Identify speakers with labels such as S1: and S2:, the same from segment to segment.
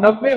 S1: 90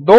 S1: 2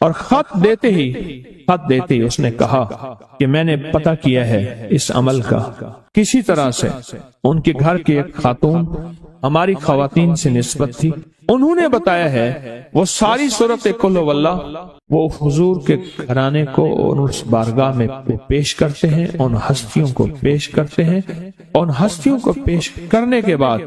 S2: اور خط دیتے ہی اس نے کہا کہ میں نے پتہ کیا ہے اس عمل کا کسی طرح سے۔ ان کے گھر کی ایک خاتون ہماری خواتین سے نسبت تھی، انہوں نے بتایا ہے وہ ساری سورت قل هو اللہ وہ حضور کے گھرانے کو اس بارگاہ میں پیش کرتے ہیں، ان ہستیوں کو پیش کرتے ہیں، ان ہستیوں کو پیش کرنے کے بعد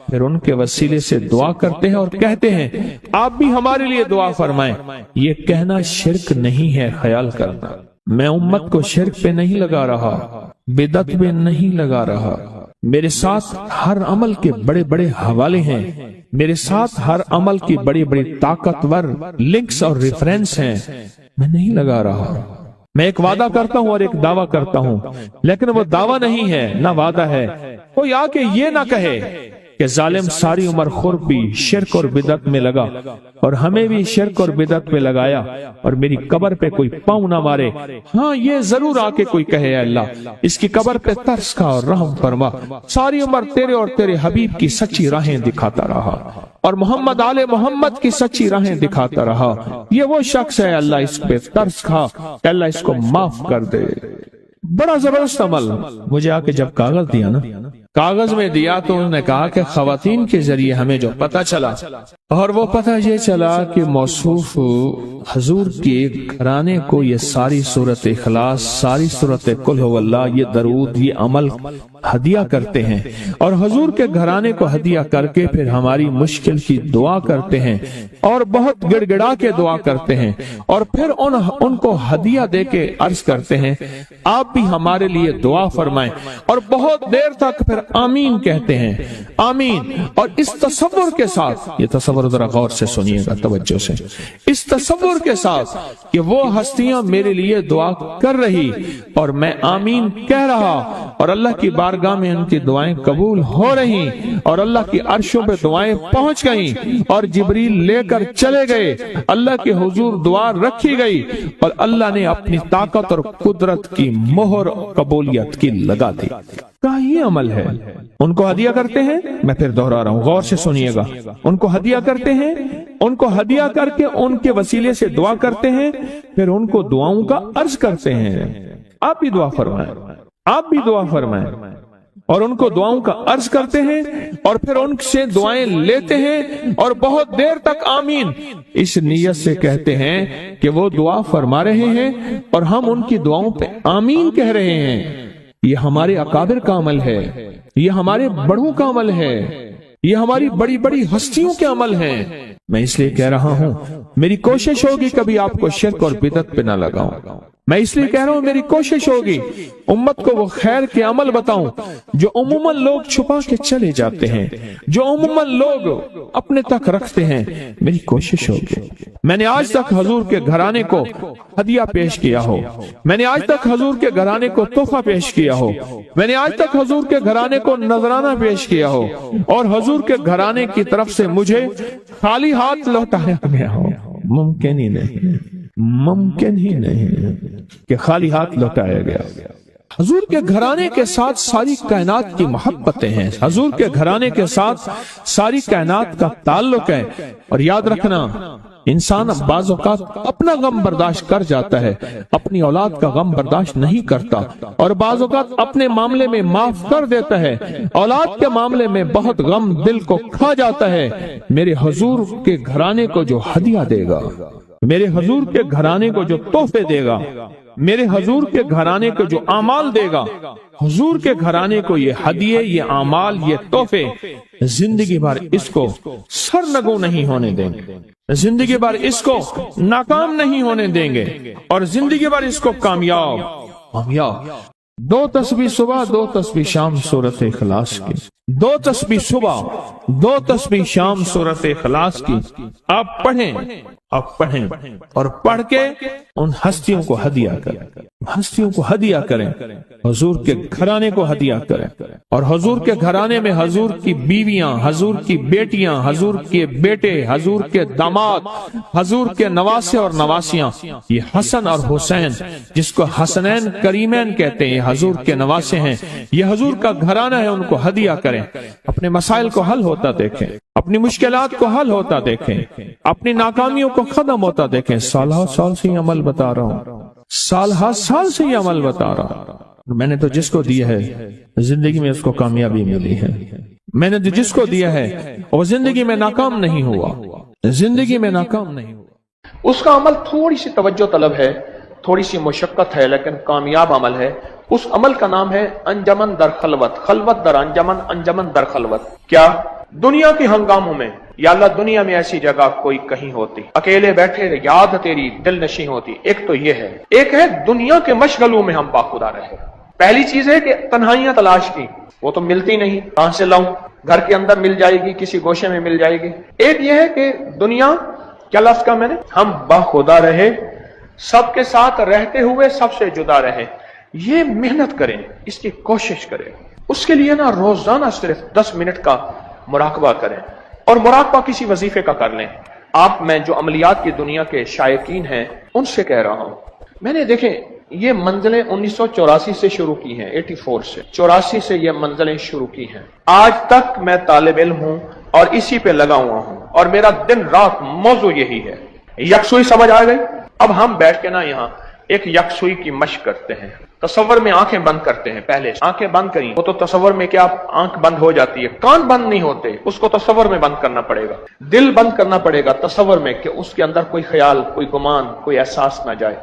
S2: پھر ان کے وسیلے سے دعا کرتے ہیں اور کہتے ہیں آپ بھی ہمارے لیے دعا فرمائیں۔ یہ کہنا شرک نہیں ہے، خیال کرنا میں امت کو شرک پہ نہیں لگا رہا، بدعت پہ نہیں لگا رہا، میرے ساتھ ہر عمل کے بڑے بڑے حوالے ہیں، میرے ساتھ ہر عمل کی بڑی بڑی طاقتور لنکس اور ریفرنس ہیں، میں نہیں لگا رہا۔ میں ایک وعدہ کرتا ہوں اور ایک دعویٰ کرتا ہوں، لیکن وہ دعویٰ نہیں ہے نہ وعدہ ہے۔ کوئی آ کے یہ نہ کہے کہ ظالم ساری عمر خور بھی شرک اور بدعت میں لگا اور ہمیں بھی شرک اور بدعت میں لگایا اور میری قبر پہ کوئی پاؤں نہ مارے۔ ہاں یہ ضرور آ کے کوئی کہے اے اللہ اس کی قبر پہ ترس کھا اور رحم فرما، ساری عمر تیرے اور تیرے حبیب کی سچی راہیں دکھاتا رہا اور محمد آل محمد کی سچی راہیں دکھاتا رہا، یہ وہ شخص ہے اللہ اس پہ ترس کھا کہ اللہ اس کو معاف کر دے۔ بڑا زبردست عمل۔ مجھے آ کے جب کاغذ دیا نا، کاغذ میں دیا تو انہوں نے کہا کہ خواتین کے ذریعے ہمیں جو پتہ چلا، اور وہ پتہ یہ چلا کہ موصوف حضور کے گھرانے کو یہ ساری سورت اخلاص، ساری سورت قل هو اللہ، یہ درود، یہ عمل ہدیہ کرتے ہیں اور حضور کے گھرانے کو ہدیہ کر کے پھر ہماری مشکل کی دعا کرتے ہیں اور بہت گڑ گڑا کے دعا کرتے ہیں اور پھر ان کو ہدیہ دے کے عرض کرتے ہیں آپ بھی ہمارے لیے دعا فرمائیں، اور بہت دیر تک پھر آمین کہتے ہیں، آمین۔ اور اس تصور کے ساتھ، یہ تصور ذرا غور سے سنیے گا توجہ سے، اس تصور کے ساتھ کہ وہ ہستیاں میرے لیے دعا کر رہی اور میں آمین کہہ رہا اور اللہ کی بارگاہ میں ان کی دعائیں قبول ہو رہی اور اللہ کی عرشوں پہ دعائیں پہنچ گئیں اور جبریل لے کر چلے گئے، اللہ کے حضور دعا رکھی گئی اور اللہ نے اپنی طاقت اور قدرت کی مہر قبولیت کی لگا دی۔ کہا یہ عمل ہے۔ ان کو ہدیہ کرتے ہیں، میں پھر دہرا رہا ہوں، غور سے سنیے گا، ان کو ہدیہ کرتے ہیں، ان کو ہدیہ کر کے ان کے وسیلے سے دعا کرتے ہیں، پھر ان کو دعاؤں کا عرض کرتے ہیں آپ بھی دعا فرمائیں، آپ بھی دعا فرمائیں، اور ان کو دعاؤں کا عرض کرتے ہیں اور پھر ان سے دعائیں لیتے ہیں اور بہت دیر تک آمین اس نیت سے کہتے ہیں کہ وہ دعا فرما رہے ہیں اور ہم ان کی دعاؤں پہ آمین کہہ رہے ہیں۔ یہ ہمارے اکابر کا عمل ہے، یہ ہمارے بڑوں کا عمل ہے، یہ ہماری بڑی بڑی ہستیوں کے عمل ہیں۔ میں اس لیے کہہ رہا ہوں میری کوشش ہوگی کبھی آپ کو شرک اور بدعت پہ نہ لگاؤں، میں اس لیے کہہ رہا ہوں میری کوشش ہوگی امت کو وہ خیر کے عمل بتاؤں جو عموماً لوگ چھپا کے چلے جاتے ہیں، جو عموماً لوگ اپنے تک رکھتے ہیں۔ میری کوشش ہوگی میں نے آج تک حضور کے گھرانے کو ہدیہ پیش کیا ہو، میں نے آج تک حضور کے گھرانے کو تحفہ پیش کیا ہو، میں نے آج تک حضور کے گھرانے کو نذرانہ پیش کیا ہو اور حضور کے گھرانے کی طرف سے مجھے خالی ہاتھ لوٹایا گیا ہو۔ ممکن ہی نہیں، ممکن ہی نہیں کہ خالی ہاتھ لوٹایا گیا۔ حضور کے گھرانے کے ساتھ ساری کائنات کی محبتیں ہیں، حضور کے گھرانے کے ساتھ ساری کائنات کا تعلق ہے۔ اور یاد رکھنا انسان بعض اوقات اپنا غم برداشت کر جاتا ہے، اپنی اولاد کا غم برداشت نہیں کرتا، اور بعض اوقات اپنے معاملے میں معاف کر دیتا ہے، اولاد کے معاملے میں بہت غم دل کو کھا جاتا ہے۔ میرے حضور کے گھرانے کو جو ہدیہ دے گا، میرے حضور کے گھرانے کو جو تحفے دے گا، میرے حضور کے گھرانے کو جو اعمال دے گا، حضور کے گھرانے کو یہ ہدیے، یہ اعمال، یہ تحفے زندگی بھر اس کو سرنگو نہیں ہونے دیں گے، زندگی بھر اس کو ناکام نہیں ہونے دیں گے، اور زندگی بھر اس کو کامیاب۔ دو تسبیح صبح، دو تسبیح شام سورت اخلاص کی، دو تسبیح صبح، دو تسبیح شام سورت اخلاص کی آپ پڑھیں، آپ پڑھیں اور پڑھ کے ان ہستیوں کو ہدیہ کریں، ہستیوں کو ہدیہ کریں، حضور کے گھرانے کو ہدیہ کریں، اور حضور کے گھرانے میں حضور کی بیویاں، حضور کی بیٹیاں، حضور کے بیٹے، حضور کے داماد، حضور کے نواسے اور نواسیاں، یہ حسن اور حسین جس کو حسنین کریمین کہتے ہیں، حضور کے نواسے ہیں، یہ حضور کا گھرانہ ہے، ان کو ہدیہ کریں۔ کریں، اپنے مسائل کو حل ہوتا دیکھیں، اپنی مشکلات کو حل ہوتا دیکھیں، اپنی ناکامیوں کو ختم ہوتا دیکھیں۔ سال سے یہ عمل بتا رہا ہوں، سال سے یہ عمل بتا رہا ہوں۔ میں نے تو جس کو دیا ہے زندگی میں اس کو کامیابی ملی ہے، میں نے تو جس کو دیا ہے اور زندگی میں ناکام نہیں ہوا، زندگی میں ناکام نہیں ہوا۔
S1: اس کا عمل تھوڑی سی توجہ طلب ہے، تھوڑی سی مشقت ہے، لیکن کامیاب عمل ہے۔ اس عمل کا نام ہے انجمن در خلوت، خلوت در انجمن، انجمن در خلوت۔ کیا دنیا کے ہنگاموں میں یا اللہ دنیا میں ایسی جگہ کوئی کہیں ہوتی، اکیلے بیٹھے یاد تیری دل نشیں ہوتی؟ ایک تو یہ ہے، ایک ہے دنیا کے مشغلوں میں ہم باخدا رہے۔ پہلی چیز ہے کہ تنہائیاں تلاش کی، وہ تو ملتی نہیں، کہاں سے لاؤں؟ گھر کے اندر مل جائے گی، کسی گوشے میں مل جائے گی۔ ایک یہ ہے کہ دنیا، کیا لفظ کا میں نے، ہم باخدا رہے، سب کے ساتھ رہتے ہوئے سب سے جدا رہے۔ یہ محنت کریں، اس کی کوشش کریں، اس کے لیے نا روزانہ صرف 10 منٹ کا مراقبہ کریں، اور مراقبہ کسی وظیفے کا کر لیں۔ آپ میں جو عملیات کی دنیا کے شائقین ہیں ان سے کہہ رہا ہوں، میں نے دیکھیں یہ منزلیں 1984 سے شروع کی ہیں، 84 سے 84 سے یہ منزلیں شروع کی ہیں۔ آج تک میں طالب علم ہوں اور اسی پہ لگا ہوا ہوں، اور میرا دن رات موضوع یہی ہے۔ یکسوئی سمجھ آ گئی؟ اب ہم بیٹھ کے نا یہاں ایک یکسوئی کی مشق کرتے ہیں۔ تصور میں آنکھیں بند کرتے ہیں، پہلے آنکھیں بند کریں، وہ تو تصور میں کیا آنکھ بند ہو جاتی ہے، کان بند نہیں ہوتے، اس کو تصور میں بند کرنا پڑے گا، دل بند کرنا پڑے گا تصور میں، کہ اس کے اندر کوئی خیال، کوئی گمان، کوئی احساس نہ جائے۔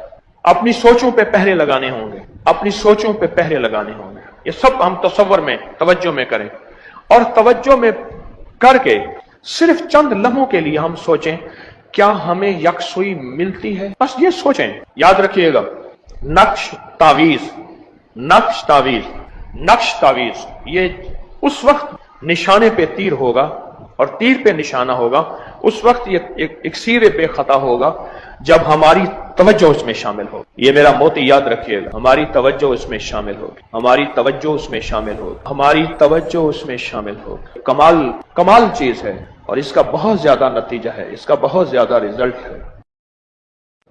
S1: اپنی سوچوں پہ پہرے لگانے ہوں گے، اپنی سوچوں پہ پہرے لگانے ہوں گے۔ یہ سب ہم تصور میں، توجہ میں کریں، اور توجہ میں کر کے صرف چند لمحوں کے لیے ہم سوچیں کیا ہمیں یکسوئی ملتی ہے؟ بس یہ سوچیں۔ یاد رکھیے گا، نقش تعویذ، نقش تعویذ، نقش تعویذ، یہ اس وقت نشانے پہ تیر ہوگا اور تیر پہ نشانہ ہوگا، اس وقت یہ ایک سیرے پہ خطا ہوگا جب ہماری توجہ اس میں شامل ہو۔ یہ میرا موتی یاد رکھیے گا، ہماری توجہ اس میں شامل ہوگی، ہماری توجہ اس میں شامل ہوگی، ہماری توجہ اس میں شامل ہوگی۔ کمال چیز ہے، اور اس کا بہت زیادہ نتیجہ ہے، اس کا بہت زیادہ رزلٹ ہے۔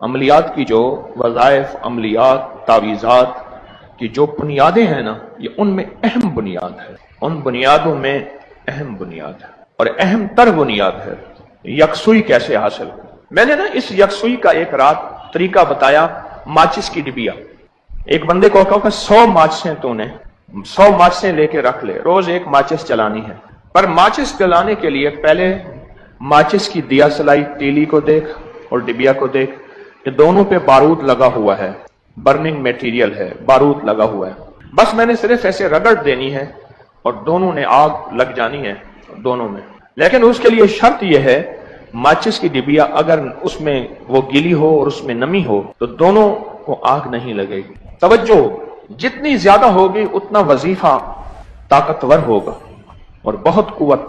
S1: عملیات کی جو وظائف، عملیات، تعویذات کی جو بنیادیں ہیں نا، یہ ان میں اہم بنیاد ہے، ان بنیادوں میں اہم بنیاد ہے، اور اہم تر بنیاد ہے یکسوئی کیسے حاصل ہو۔ میں نے نا اس یکسوئی کا ایک رات طریقہ بتایا، ماچس کی ڈبیا۔ ایک بندے کو کہا کہ 100 ماچسیں تو نے 100 ماچسیں لے کے رکھ لے، روز ایک ماچس چلانی ہے۔ پر ماچس جلانے کے لیے پہلے ماچس کی دیا سلائی تیلی کو دیکھ اور ڈبیا کو دیکھ، کہ دونوں پہ بارود لگا ہوا ہے، برننگ میٹیریل ہے، بارود لگا ہوا ہے۔ بس میں نے صرف ایسے رگڑ دینی ہے اور دونوں نے آگ لگ جانی ہے دونوں میں۔ لیکن اس کے لیے شرط یہ ہے، ماچس کی ڈبیا اگر اس میں وہ گیلی ہو اور اس میں نمی ہو تو دونوں کو آگ نہیں لگے گی۔ توجہ جتنی زیادہ ہوگی اتنا وظیفہ طاقتور ہوگا اور بہت قوت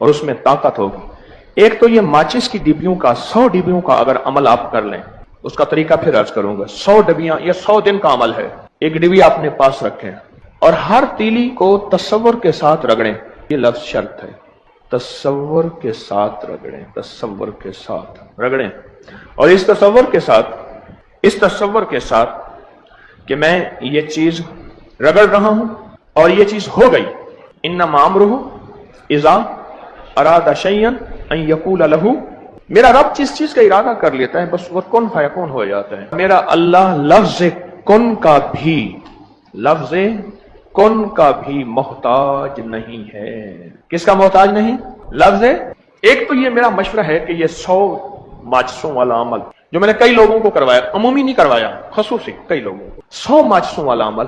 S1: اور اس میں طاقت ہوگی۔ ایک تو یہ ماچس کی ڈبیوں کا، 100 ڈبیوں کا اگر عمل آپ کر لیں، اس کا طریقہ پھر عرض کروں گا۔ 100 ڈبیاں، یہ 100 دن کا عمل ہے۔ ایک ڈبی اپنے پاس رکھیں اور ہر تیلی کو تصور کے ساتھ رگڑیں، یہ لفظ شرط ہے، تصور کے ساتھ رگڑیں، تصور کے ساتھ رگڑیں، اور اس تصور کے ساتھ کہ میں یہ چیز رگڑ رہا ہوں اور یہ چیز ہو گئی۔ انما امرہ اذا اراد شیئا ان یقول لہ، میرا رب جس چیز کا ارادہ کر لیتا ہے بس وہ کن فیکون ہو جاتا ہے۔ میرا اللہ لفظ کن کا بھی محتاج نہیں ہے۔ کس کا محتاج نہیں؟ لفظ۔ ایک تو یہ میرا مشورہ ہے کہ یہ 100 ماچسوں والا عمل جو میں نے کئی لوگوں کو کروایا، عمومی نہیں کروایا، خصوصی کئی لوگوں کو، 100 ماچسوں والا عمل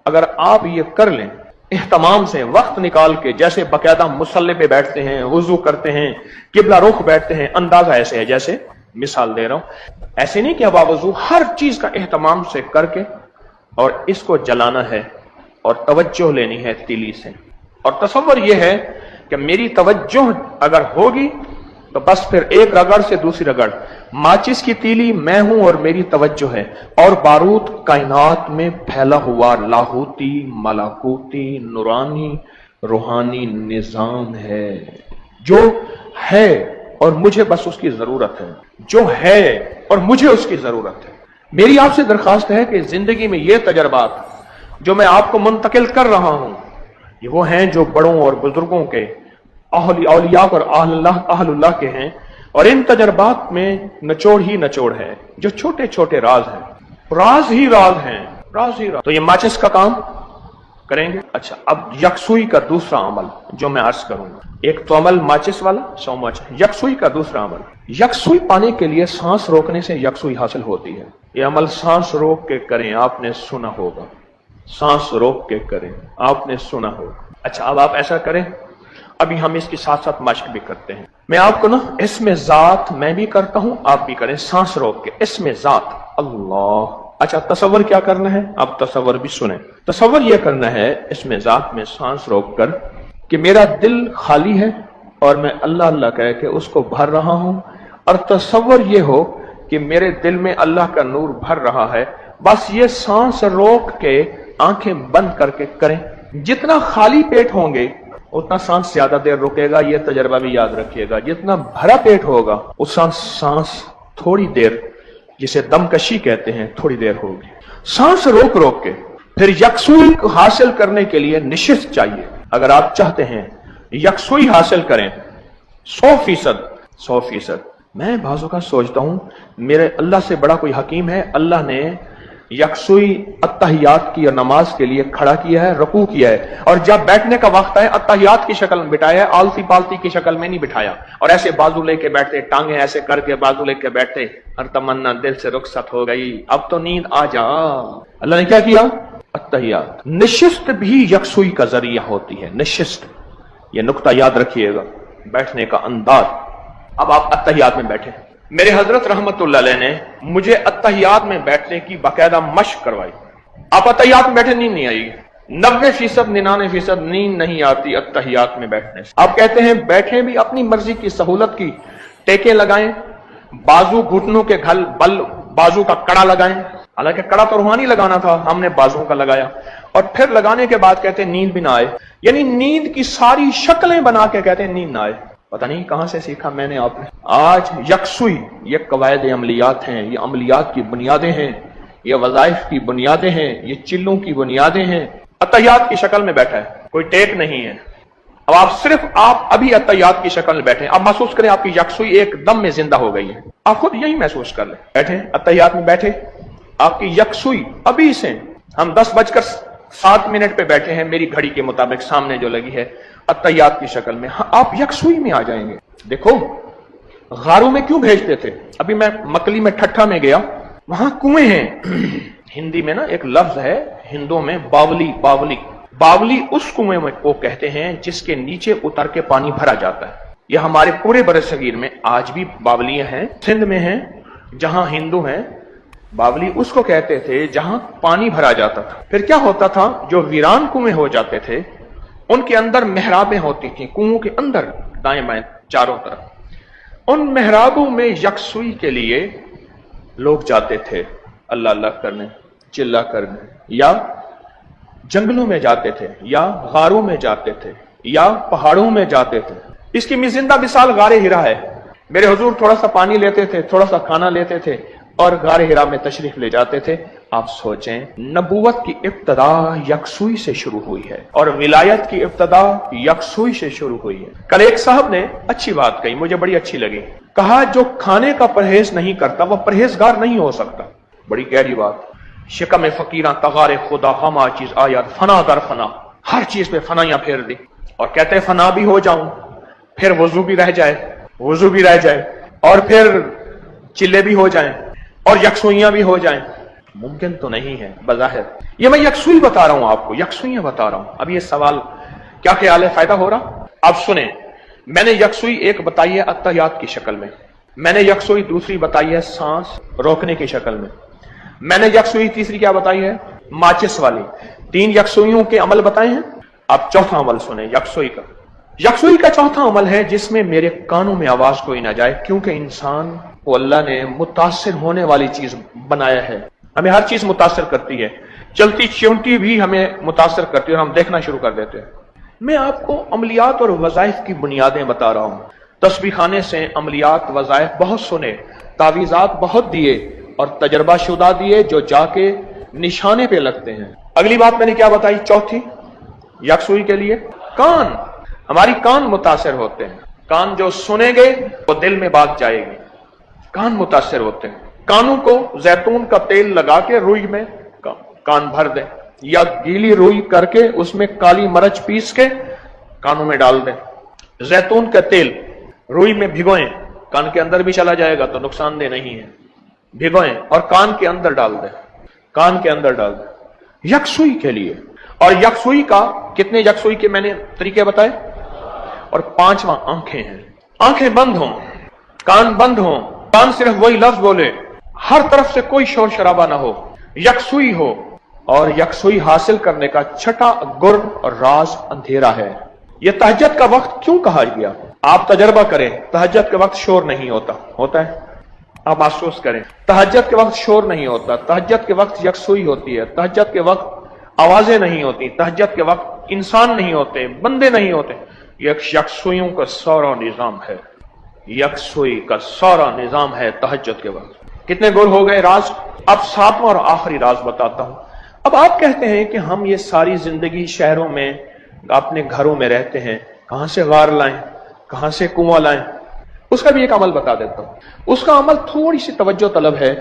S1: اگر آپ یہ کر لیں اہتمام سے، وقت نکال کے، جیسے باقاعدہ مصلی پہ بیٹھتے ہیں، وضو کرتے ہیں، قبلہ رخ بیٹھتے ہیں، اندازہ ایسے ہے جیسے مثال دے رہا ہوں، ایسے نہیں کہ باوضو، ہر چیز کا اہتمام سے کر کے اور اس کو جلانا ہے اور توجہ لینی ہے تیلی سے۔ اور تصور یہ ہے کہ میری توجہ اگر ہوگی تو بس پھر ایک رگڑ سے دوسری رگڑ، ماچس کی تیلی میں ہوں اور میری توجہ ہے، اور بارود کائنات میں پھیلا ہوا لاہوتی، ملاکوتی، نورانی، روحانی نظام ہے، جو ہے اور مجھے بس اس کی ضرورت ہے، جو ہے اور مجھے اس کی ضرورت ہے۔ میری آپ سے درخواست ہے کہ زندگی میں یہ تجربات جو میں آپ کو منتقل کر رہا ہوں، یہ وہ ہیں جو بڑوں اور بزرگوں کے اولیاء اور اہلُاللہ کے ہیں، اور ان تجربات میں نچوڑ ہی نچوڑ ہے، جو چھوٹے چھوٹے راز ہیں، راز ہی راز ہیں، راز ہی راز۔ تو یہ ماچس کا کام کریں گے۔ اچھا، اب یکسوئی کا دوسرا عمل جو میں عرض کروں گا، ایک تو عمل ماچس والا، سو ماچس، یکسوئی کا دوسرا عمل۔ یکسوئی پانے کے لیے سانس روکنے سے یکسوئی حاصل ہوتی ہے۔ یہ عمل سانس روک کے کریں، آپ نے سنا ہوگا، سانس روک کے کریں، آپ نے سنا ہوگا۔ اچھا، اب آپ ایسا کریں، ابھی ہم اس کے ساتھ ساتھ مشق بھی کرتے ہیں۔ میں آپ کو نا اس میں ذات میں بھی کرتا ہوں، آپ بھی کریں، سانس روک کے، اس میں ذات اللہ۔ اچھا، تصور کیا کرنا ہے؟ آپ تصور بھی سنیں۔ تصور یہ کرنا ہے اس میں ذات میں سانس روک کر کہ میرا دل خالی ہے اور میں اللہ اللہ کہہ کے اس کو بھر رہا ہوں، اور تصور یہ ہو کہ میرے دل میں اللہ کا نور بھر رہا ہے۔ بس یہ سانس روک کے آنکھیں بند کر کے کریں۔ جتنا خالی پیٹ ہوں گے اتنا سانس زیادہ دیر رکے گا، یہ تجربہ بھی یاد رکھیے گا۔ جتنا بھرا پیٹ ہوگا اس سانس تھوڑی دیر، جسے دم کشی کہتے ہیں، تھوڑی دیر ہوگی۔ سانس روک روک کے پھر یکسوئی کو حاصل کرنے کے لیے نشست چاہیے۔ اگر آپ چاہتے ہیں یکسوئی حاصل کریں 100%، میں بعض اوقات سوچتا ہوں میرے اللہ سے بڑا کوئی حکیم ہے، اللہ نے یکسوئی اتحیات کی اور نماز کے لیے کھڑا کیا ہے، رکوع کیا ہے، اور جب بیٹھنے کا وقت ہے اتحیات کی شکل میں بٹھایا ہے، آلسی پالتی کی شکل میں نہیں بٹھایا، اور ایسے بازو لے کے بیٹھتے، ٹانگیں ایسے کر کے بازو لے کے بیٹھتے، ہر تمنا دل سے رخصت ہو گئی، اب تو نیند آ جا۔ اللہ نے کیا کیا؟ اتحیات۔ نشست بھی یکسوئی کا ذریعہ ہوتی ہے، نشست، یہ نقطہ یاد رکھیے گا، بیٹھنے کا انداز۔ اب آپ اتحیات میں بیٹھے، میرے حضرت رحمت اللہ علیہ نے مجھے اتحیات میں بیٹھنے کی باقاعدہ مشق کروائی۔ آپ اتحیات میں بیٹھے نیند نہیں آئے گی، 90%، 99% نیند نہیں آتی اتحیات میں بیٹھنے سے۔ آپ کہتے ہیں بیٹھیں بھی اپنی مرضی کی سہولت کی، ٹیکے لگائیں، بازو گھٹنوں کے گھل بل بازو کا کڑا لگائیں، حالانکہ کڑا تو روحانی لگانا تھا، ہم نے بازو کا لگایا، اور پھر لگانے کے بعد کہتے ہیں نیند بھی نہ آئے، یعنی نیند کی ساری شکلیں بنا کے کہتے ہیں نیند نہ آئے۔ پتہ نہیں کہاں سے سیکھا میں نے آپ نے۔ آج یکسوئی یہ قواعد عملیات ہیں، یہ عملیات کی بنیادیں ہیں، یہ وظائف کی بنیادیں ہیں، یہ چلوں کی بنیادیں ہیں۔ اتحیات کی شکل میں بیٹھا ہے، کوئی ٹیک نہیں ہے۔ اب آپ ابھی اتحیات کی شکل میں بیٹھے ہیں، اب محسوس کریں آپ کی یکسوئی ایک دم میں زندہ ہو گئی ہے۔ آپ خود یہی محسوس کر لیں، بیٹھے اتحیات میں بیٹھے، آپ کی یکسوئی ابھی سے، ہم 10:07 پہ بیٹھے ہیں میری گھڑی کے مطابق، سامنے جو لگی ہے اتحیات کی شکل میں، آپ یکسوئی میں آ جائیں گے۔ دیکھو غاروں میں کیوں بھیجتے تھے؟ ابھی میں مکلی میں ٹھٹھا میں گیا، وہاں کنویں ہیں، ہندی میں نا ایک لفظ ہے ہندوں میں باولی، باولی اس کنویں کو کہتے ہیں جس کے نیچے اتر کے پانی بھرا جاتا ہے۔ یہ ہمارے پورے برصغیر میں آج بھی باولیاں ہیں، سندھ میں ہیں جہاں ہندو ہیں، باولی اس کو کہتے تھے جہاں پانی بھرا جاتا تھا۔ پھر کیا ہوتا تھا، جو ویران کنویں ہو جاتے تھے ان کے اندر محرابیں ہوتی تھیں، کنووں کے اندر دائیں بائیں چاروں طرف، ان محرابوں میں یکسوئی کے لیے لوگ جاتے تھے، اللہ اللہ کرنے، چلا کرنے، یا جنگلوں میں جاتے تھے، یا غاروں میں جاتے تھے، یا پہاڑوں میں جاتے تھے۔ اس کی زندہ مثال غار ہرا ہے۔ میرے حضور تھوڑا سا پانی لیتے تھے، تھوڑا سا کھانا لیتے تھے اور غار ہرا میں تشریف لے جاتے تھے۔ آپ سوچیں، نبوت کی ابتدا یکسوئی سے شروع ہوئی ہے اور ولایت کی ابتدا یکسوئی سے شروع ہوئی ہے۔ کل ایک صاحب نے اچھی بات کہی، مجھے بڑی اچھی لگی، کہا جو کھانے کا پرہیز نہیں کرتا وہ پرہیزگار نہیں ہو سکتا۔ بڑی گہری بات۔ شکم فقیراں تغار خدا، ہما چیز آیات فنا در فنا، ہر چیز پہ فنایاں پھیر دی، اور کہتے فنا بھی ہو جاؤں، پھر وضو بھی رہ جائے، اور پھر چلے بھی ہو جائیں، اور یکسوئیاں بھی ہو جائیں۔ ممکن تو نہیں ہے بظاہر۔ یہ میں یکسوئی بتا رہا ہوں آپ کو، یکسوئیاں بتا رہا ہوں۔ اب یہ سوال کیا خیال ہے، فائدہ ہو رہا؟ اب سنیں، میں نے یکسوئی ایک بتائی ہے اتحیات کی شکل میں، میں نے یکسوئی دوسری بتائی ہے سانس روکنے کی شکل میں، میں نے یکسوئی تیسری کیا بتائی ہے، ماچس والی۔ 3 یکسوئیوں کے عمل بتائے ہیں۔ اب چوتھا عمل سنیں یکسوئی کا۔ یکسوئی کا چوتھا عمل ہے جس میں میرے کانوں میں آواز کوئی نہ جائے، کیونکہ انسان کو اللہ نے متاثر ہونے والی چیز بنایا ہے۔ ہمیں ہر چیز متاثر کرتی ہے، چلتی چونٹی بھی ہمیں متاثر کرتی ہے اور ہم دیکھنا شروع کر دیتے ہیں۔ میں آپ کو عملیات اور وظائف کی بنیادیں بتا رہا ہوں۔ تسبیح خانے سے عملیات وظائف بہت سنے، تعویذات بہت دیے، اور تجربہ شدہ دیے جو جا کے نشانے پہ لگتے ہیں۔ اگلی بات میں نے کیا بتائی، چوتھی، یکسوئی کے لیے کان، ہماری کان متاثر ہوتے ہیں، کان جو سنیں گے وہ دل میں بات جائے گی، کان متاثر ہوتے ہیں۔ کانوں کو زیتون کا تیل لگا کے روئی میں کان بھر دیں، یا گیلی روئی کر کے اس میں کالی مرچ پیس کے کانوں میں ڈال دیں۔ زیتون کا تیل روئی میں بھگوئیں، کان کے اندر بھی چلا جائے گا تو نقصان دہ نہیں ہے، بھگوئیں اور کان کے اندر ڈال دیں، کان کے اندر ڈال دیں یکسوئی کے لیے۔ اور یکسوئی کا کتنے یکسوئی کے میں نے طریقے بتائے؟ اور پانچواں آنکھیں ہیں، آنکھیں بند ہوں، کان بند ہوں، کان صرف وہی لفظ بولے، ہر طرف سے کوئی شور شرابہ نہ ہو، یکسوئی ہو۔ اور یکسوئی حاصل کرنے کا چھٹا گر اور راز اندھیرا ہے۔ یہ تہجد کا وقت کیوں کہا گیا؟ آپ تجربہ کریں، تہجد کے وقت شور نہیں ہوتا، ہوتا ہے؟ آپ محسوس کریں، تہجد کے وقت شور نہیں ہوتا، تہجد کے وقت یکسوئی ہوتی ہے، تہجد کے وقت آوازیں نہیں ہوتی، تہجد کے وقت انسان نہیں ہوتے، بندے نہیں ہوتے۔ یکسوئیوں کا سارا نظام ہے، یکسوئی کا سارا نظام ہے تہجد کے وقت۔ کتنے گر ہو گئے راز؟ اب ساتواں اور آخری راز بتاتا ہوں۔ اب آپ کہتے ہیں کہ ہم یہ ساری زندگی شہروں میں اپنے گھروں میں رہتے ہیں، کہاں سے غار لائیں، کہاں سے کنواں لائیں؟ اس کا بھی ایک عمل بتا دیتا ہوں۔ اس کا عمل تھوڑی سی توجہ طلب ہے،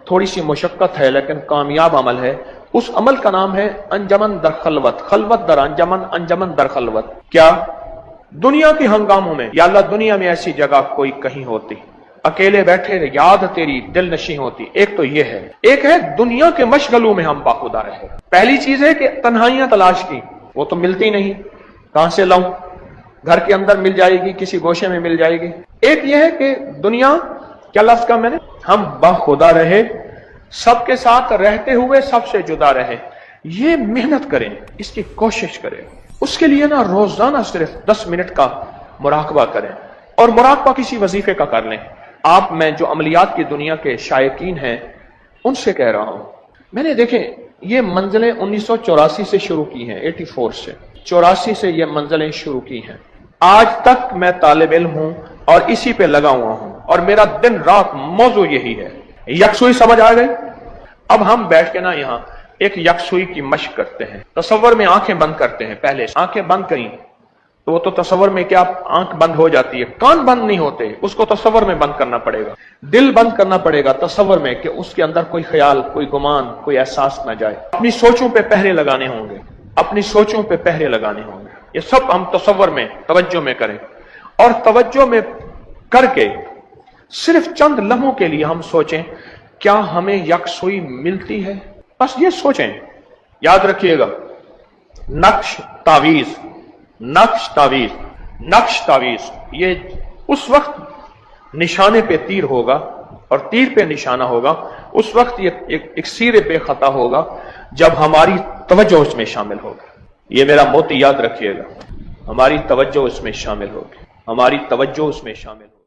S1: تھوڑی سی مشقت ہے، لیکن کامیاب عمل ہے۔ اس عمل کا نام ہے انجمن در خلوت، خلوت در انجمن، انجمن در خلوت۔ کیا؟ دنیا کے ہنگاموں میں، یا اللہ دنیا میں ایسی جگہ کوئی کہیں ہوتی، اکیلے بیٹھے یاد تیری دل نشیں ہوتی۔ ایک تو یہ ہے، ایک ہے دنیا کے مشغلوں میں ہم باخودہ رہے۔ پہلی چیز ہے کہ تنہائیاں تلاش کی، وہ تو ملتی نہیں، کہاں سے لاؤں؟ گھر کے اندر مل جائے گی، کسی گوشے میں مل جائے گی۔ ایک یہ ہے کہ دنیا، کیا لفظ کا میں نے، ہم باخودہ رہے، سب کے ساتھ رہتے ہوئے سب سے جدا رہے۔ یہ محنت کریں، اس کی کوشش کریں، اس کے لیے نا روزانہ صرف 10 منٹ کا مراقبہ کریں، اور مراقبہ کسی وظیفے کا کر لیں۔ آپ میں جو عملیات کی دنیا کے شائقین ہیں ان سے کہہ رہا ہوں، میں نے دیکھیں یہ منزلیں 1984 سے شروع کی ہیں، 84 سے 84 سے یہ منزلیں شروع کی ہیں۔ آج تک میں طالب علم ہوں اور اسی پہ لگا ہوا ہوں، اور میرا دن رات موضوع یہی ہے۔ یکسوئی سمجھ آ گئی؟ اب ہم بیٹھ کے نا یہاں ایک یکسوئی کی مشق کرتے ہیں۔ تصور میں آنکھیں بند کرتے ہیں، پہلے آنکھیں بند کریں تو وہ تو تصور میں کیا آنکھ بند ہو جاتی ہے، کان بند نہیں ہوتے، اس کو تصور میں بند کرنا پڑے گا، دل بند کرنا پڑے گا تصور میں، کہ اس کے اندر کوئی خیال، کوئی گمان، کوئی احساس نہ جائے۔ اپنی سوچوں پہ پہرے لگانے ہوں گے، اپنی سوچوں پہ پہرے لگانے ہوں گے۔ یہ سب ہم تصور میں، توجہ میں کریں، اور توجہ میں کر کے صرف چند لمحوں کے لیے ہم سوچیں کیا ہمیں یکسوئی ملتی ہے؟ بس یہ سوچیں، یاد رکھیے گا، نقش تعویذ، نقش تعویذ، نقش تعویذ، یہ اس وقت نشانے پہ تیر ہوگا اور تیر پہ نشانہ ہوگا، اس وقت یہ ایک سیرے پہ خطا ہوگا جب ہماری توجہ اس میں شامل ہوگی۔ یہ میرا موتی یاد رکھیے گا، ہماری توجہ اس میں شامل ہوگی، ہماری توجہ اس میں شامل ہوگی۔